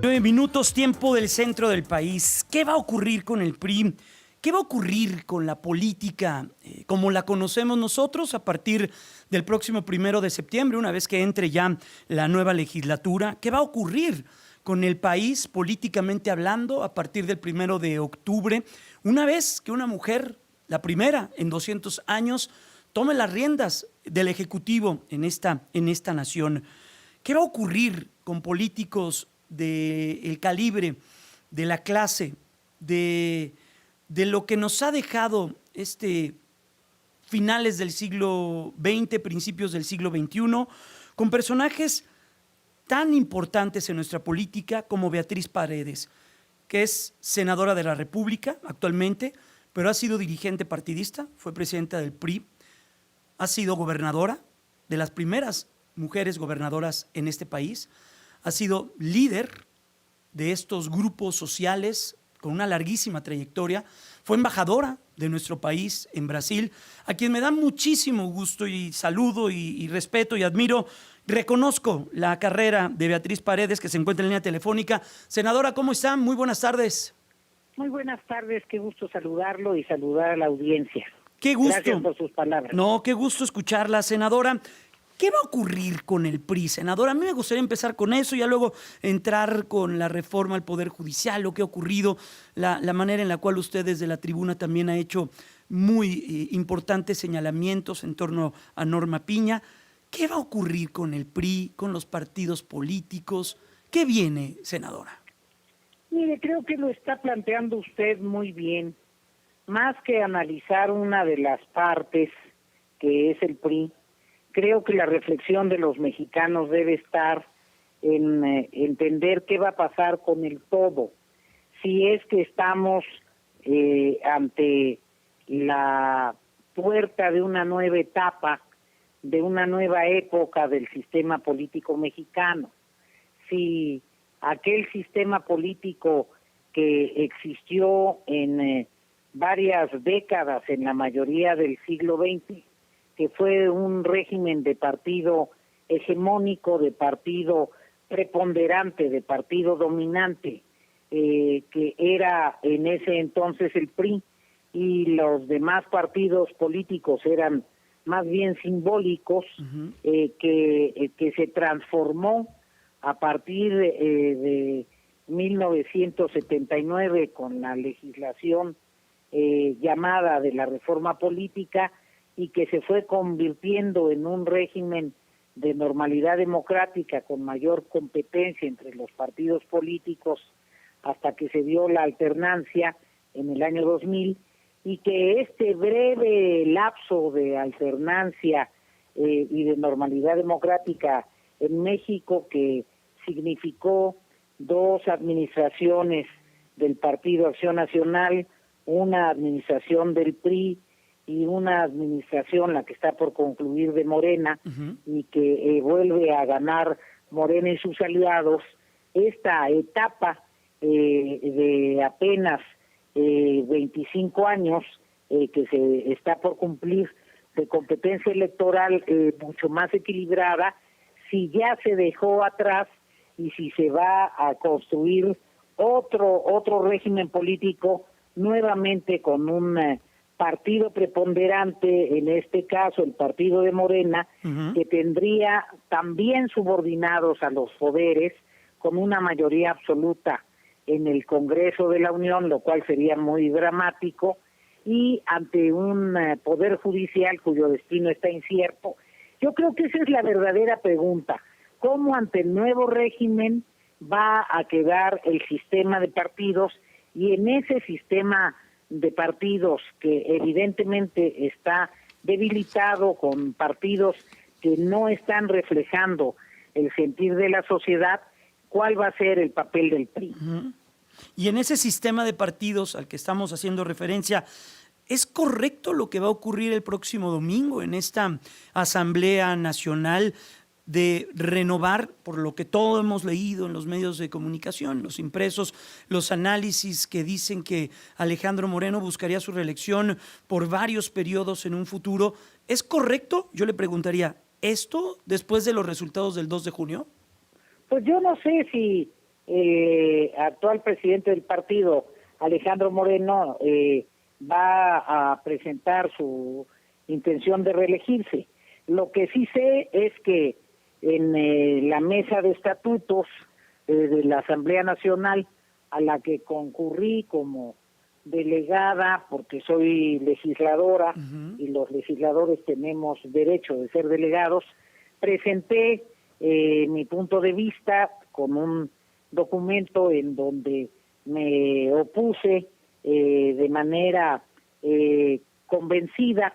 9 minutos, tiempo del centro del país. ¿Qué va a ocurrir con el PRI? ¿Qué va a ocurrir con la política como la conocemos nosotros a partir del próximo 1 de septiembre, una vez que entre ya la nueva legislatura? ¿Qué va a ocurrir con el país políticamente hablando a partir del 1 de octubre, una vez que una mujer, la primera en 200 años, tome las riendas del Ejecutivo en esta nación? ¿Qué va a ocurrir con políticos del calibre, de la clase, de lo que nos ha dejado finales del siglo XX, principios del siglo XXI, con personajes tan importantes en nuestra política como Beatriz Paredes, que es senadora de la República actualmente, pero ha sido dirigente partidista, fue presidenta del PRI, ha sido gobernadora, de las primeras mujeres gobernadoras en este país, ha sido líder de estos grupos sociales con una larguísima trayectoria, fue embajadora de nuestro país en Brasil, a quien me da muchísimo gusto y saludo y respeto y admiro. Reconozco la carrera de Beatriz Paredes, que se encuentra en línea telefónica. Senadora, ¿cómo está? Muy buenas tardes. Muy buenas tardes, qué gusto saludarlo y saludar a la audiencia. Qué gusto. Gracias por sus palabras. No, qué gusto escucharla, senadora. ¿Qué va a ocurrir con el PRI, senadora? A mí me gustaría empezar con eso y ya luego entrar con la reforma al Poder Judicial, lo que ha ocurrido, la manera en la cual usted desde la tribuna también ha hecho muy importantes señalamientos en torno a Norma Piña. ¿Qué va a ocurrir con el PRI, con los partidos políticos? ¿Qué viene, senadora? Mire, creo que lo está planteando usted muy bien. Más que analizar una de las partes, que es el PRI, creo que la reflexión de los mexicanos debe estar en entender qué va a pasar con el todo. Si es que estamos ante la puerta de una nueva etapa, de una nueva época del sistema político mexicano. Si aquel sistema político que existió en varias décadas, en la mayoría del siglo XX, que fue un régimen de partido hegemónico, de partido preponderante, de partido dominante, que era en ese entonces el PRI, y los demás partidos políticos eran más bien simbólicos, que se transformó a partir de 1979 con la legislación llamada de la reforma política, y que se fue convirtiendo en un régimen de normalidad democrática con mayor competencia entre los partidos políticos hasta que se dio la alternancia en el año 2000, y que este breve lapso de alternancia y de normalidad democrática en México, que significó 2 administraciones del Partido Acción Nacional, una administración del PRI y una administración, la que está por concluir, de Morena, y que vuelve a ganar Morena y sus aliados, esta etapa de apenas 25 años que se está por cumplir de competencia electoral mucho más equilibrada, si ya se dejó atrás y si se va a construir otro régimen político nuevamente con un partido preponderante, en este caso el partido de Morena, que tendría también subordinados a los poderes con una mayoría absoluta en el Congreso de la Unión, lo cual sería muy dramático, y ante un poder judicial cuyo destino está incierto. Yo creo que esa es la verdadera pregunta: ¿cómo ante el nuevo régimen va a quedar el sistema de partidos? Y en ese sistema de partidos, que evidentemente está debilitado, con partidos que no están reflejando el sentir de la sociedad, ¿cuál va a ser el papel del PRI? Y en ese sistema de partidos al que estamos haciendo referencia, ¿es correcto lo que va a ocurrir el próximo domingo en esta Asamblea Nacional de renovar, por lo que todos hemos leído en los medios de comunicación, los impresos, los análisis que dicen que Alejandro Moreno buscaría su reelección por varios periodos en un futuro? ¿Es correcto? Yo le preguntaría, ¿esto después de los resultados del 2 de junio? Pues yo no sé si el actual presidente del partido, Alejandro Moreno, va a presentar su intención de reelegirse. Lo que sí sé es que en la mesa de estatutos de la Asamblea Nacional, a la que concurrí como delegada, porque soy legisladora y los legisladores tenemos derecho de ser delegados, presenté mi punto de vista con un documento en donde me opuse de manera convencida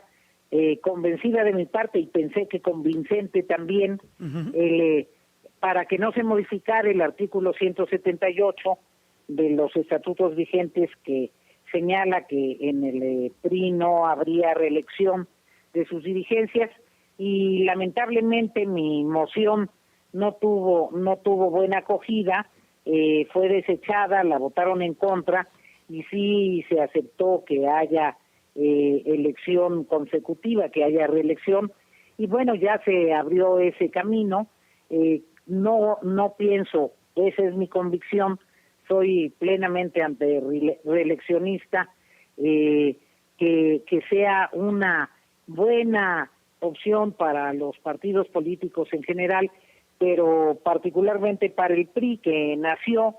de mi parte, y pensé que convincente también, para que no se modificara el artículo 178 de los estatutos vigentes, que señala que en el PRI no habría reelección de sus dirigencias, y lamentablemente mi moción no tuvo buena acogida, fue desechada, la votaron en contra, y sí se aceptó que haya elección consecutiva, que haya reelección, y bueno, ya se abrió ese camino. No pienso, esa es mi convicción, soy plenamente reeleccionista, que sea una buena opción para los partidos políticos en general, pero particularmente para el PRI, que nació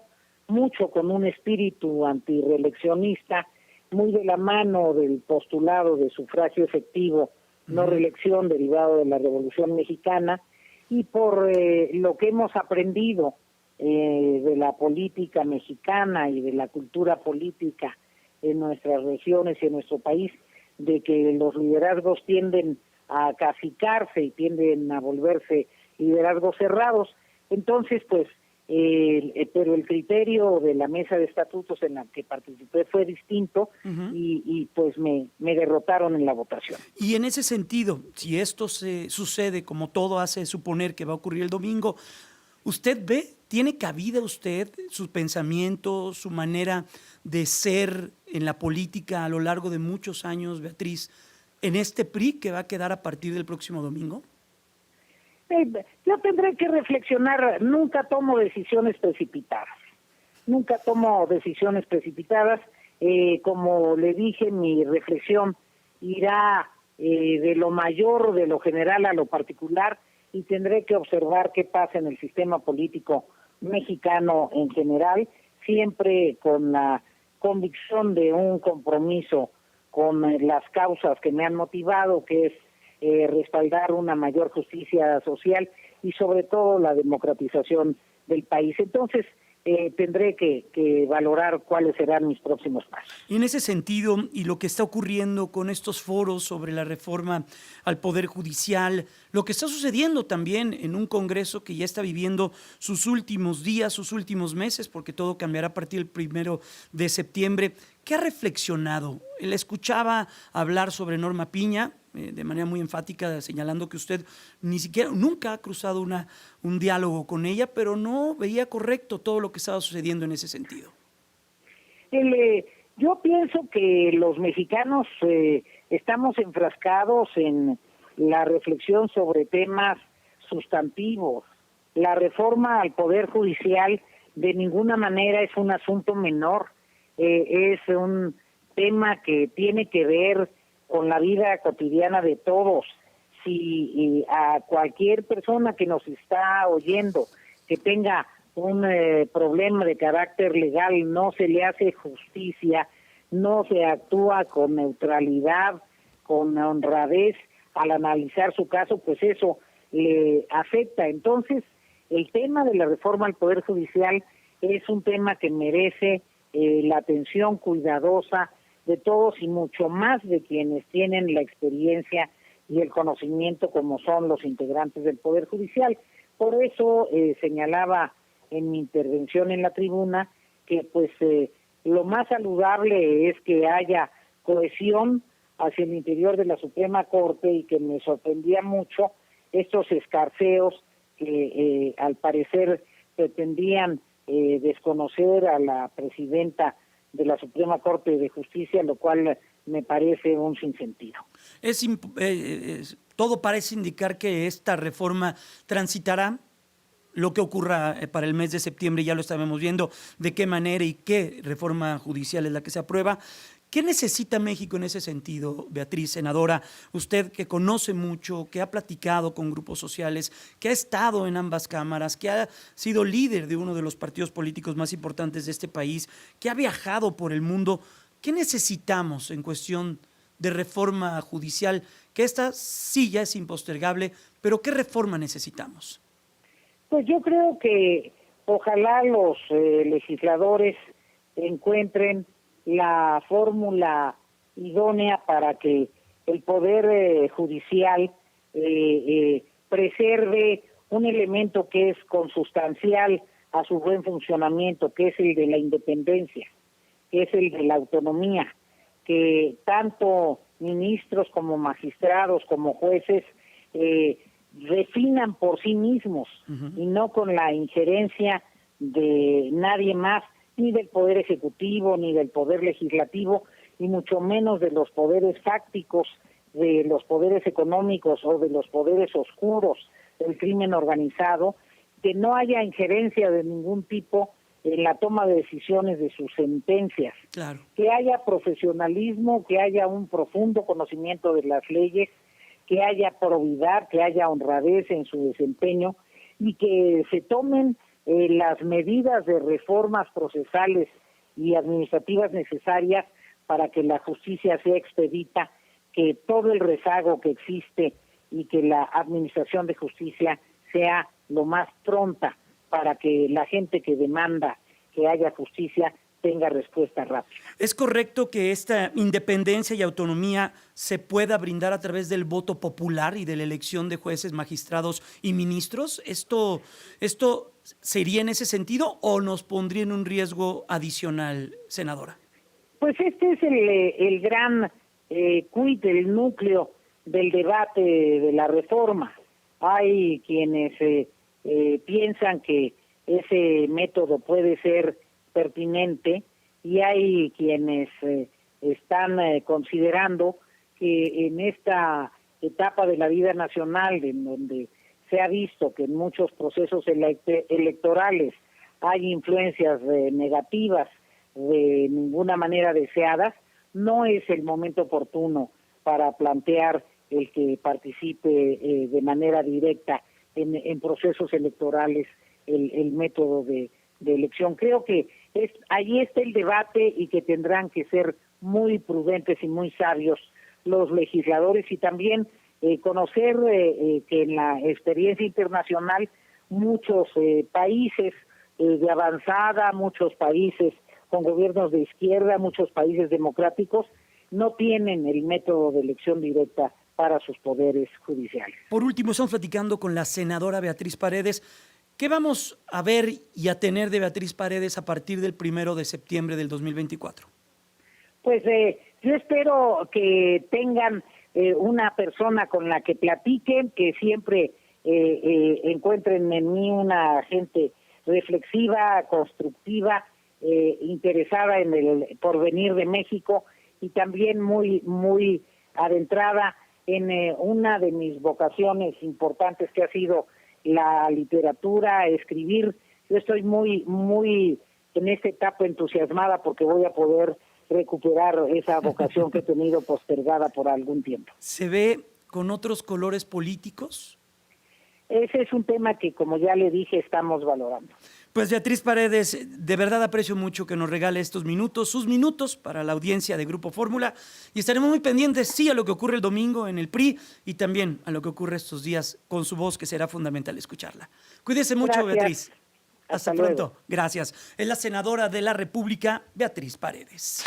mucho con un espíritu antireeleccionista, muy de la mano del postulado de sufragio efectivo, no reelección, derivado de la Revolución Mexicana, y por lo que hemos aprendido de la política mexicana y de la cultura política en nuestras regiones y en nuestro país, de que los liderazgos tienden a cacicarse y tienden a volverse liderazgos cerrados. Entonces, pues, pero el criterio de la mesa de estatutos en la que participé fue distinto, y pues me derrotaron en la votación. Y en ese sentido, si esto se sucede como todo hace suponer que va a ocurrir el domingo, ¿usted tiene cabida usted, su pensamiento, su manera de ser en la política a lo largo de muchos años, Beatriz, en este PRI que va a quedar a partir del próximo domingo? Yo tendré que reflexionar. Nunca tomo decisiones precipitadas. Como le dije, mi reflexión irá de lo mayor, de lo general a lo particular, y tendré que observar qué pasa en el sistema político mexicano en general, siempre con la convicción de un compromiso con las causas que me han motivado, que es respaldar una mayor justicia social y sobre todo la democratización del país. Entonces, tendré que valorar cuáles serán mis próximos pasos. Y en ese sentido, y lo que está ocurriendo con estos foros sobre la reforma al Poder Judicial, lo que está sucediendo también en un Congreso que ya está viviendo sus últimos días, sus últimos meses, porque todo cambiará a partir del 1 de septiembre, ¿qué ha reflexionado? Le escuchaba hablar sobre Norma Piña, de manera muy enfática, señalando que usted nunca ha cruzado un diálogo con ella, pero no veía correcto todo lo que estaba sucediendo en ese sentido. Yo pienso que los mexicanos estamos enfrascados en la reflexión sobre temas sustantivos. La reforma al Poder Judicial de ninguna manera es un asunto menor, es un tema que tiene que ver con la vida cotidiana de todos. Si a cualquier persona que nos está oyendo que tenga un problema de carácter legal no se le hace justicia, no se actúa con neutralidad, con honradez al analizar su caso, pues eso le afecta. Entonces, el tema de la reforma al Poder Judicial es un tema que merece la atención cuidadosa de todos, y mucho más de quienes tienen la experiencia y el conocimiento como son los integrantes del Poder Judicial. Por eso señalaba en mi intervención en la tribuna que pues lo más saludable es que haya cohesión hacia el interior de la Suprema Corte, y que me sorprendía mucho estos escarceos que al parecer pretendían desconocer a la presidenta de la Suprema Corte de Justicia, lo cual me parece un sinsentido. Todo parece indicar que esta reforma transitará lo que ocurra para el mes de septiembre, ya lo estábamos viendo, de qué manera y qué reforma judicial es la que se aprueba. ¿Qué necesita México en ese sentido, Beatriz, senadora? Usted que conoce mucho, que ha platicado con grupos sociales, que ha estado en ambas cámaras, que ha sido líder de uno de los partidos políticos más importantes de este país, que ha viajado por el mundo. ¿Qué necesitamos en cuestión de reforma judicial? Que esta sí ya es impostergable, pero ¿qué reforma necesitamos? Pues yo creo que ojalá los legisladores encuentren la fórmula idónea para que el Poder Judicial preserve un elemento que es consustancial a su buen funcionamiento, que es el de la independencia, que es el de la autonomía, que tanto ministros como magistrados como jueces definan por sí mismos y no con la injerencia de nadie más, ni del Poder Ejecutivo, ni del Poder Legislativo, y mucho menos de los poderes fácticos, de los poderes económicos o de los poderes oscuros del crimen organizado, que no haya injerencia de ningún tipo en la toma de decisiones de sus sentencias, Claro. que haya profesionalismo, que haya un profundo conocimiento de las leyes, que haya probidad, que haya honradez en su desempeño y que se tomen las medidas de reformas procesales y administrativas necesarias para que la justicia sea expedita, que todo el rezago que existe y que la administración de justicia sea lo más pronta para que la gente que demanda que haya justicia tenga respuesta rápida. ¿Es correcto que esta independencia y autonomía se pueda brindar a través del voto popular y de la elección de jueces, magistrados y ministros? ¿Esto sería en ese sentido o nos pondría en un riesgo adicional, senadora? Pues este es el gran quid, el núcleo del debate de la reforma. Hay quienes piensan que ese método puede ser pertinente y hay quienes están considerando que en esta etapa de la vida nacional, en donde se ha visto que en muchos procesos electorales hay influencias negativas de ninguna manera deseadas, no es el momento oportuno para plantear el que participe de manera directa en procesos electorales el método de elección. Creo que ahí está el debate y que tendrán que ser muy prudentes y muy sabios los legisladores y también conocer que en la experiencia internacional muchos países de avanzada, muchos países con gobiernos de izquierda, muchos países democráticos no tienen el método de elección directa para sus poderes judiciales. Por último, estamos platicando con la senadora Beatriz Paredes. ¿Qué vamos a ver y a tener de Beatriz Paredes a partir del 1 de septiembre del 2024? Pues yo espero que tengan una persona con la que platiquen, que siempre encuentren en mí una gente reflexiva, constructiva, interesada en el porvenir de México y también muy adentrada en una de mis vocaciones importantes que ha sido la literatura, escribir. Yo estoy muy en esta etapa entusiasmada porque voy a poder recuperar esa vocación que he tenido postergada por algún tiempo. ¿Se ve con otros colores políticos? Ese es un tema que, como ya le dije, estamos valorando. Pues Beatriz Paredes, de verdad aprecio mucho que nos regale estos minutos, sus minutos para la audiencia de Grupo Fórmula y estaremos muy pendientes, sí, a lo que ocurre el domingo en el PRI y también a lo que ocurre estos días con su voz, que será fundamental escucharla. Cuídese mucho, Gracias. Beatriz. Hasta Hasta luego. pronto. Gracias. Es la senadora de la República, Beatriz Paredes.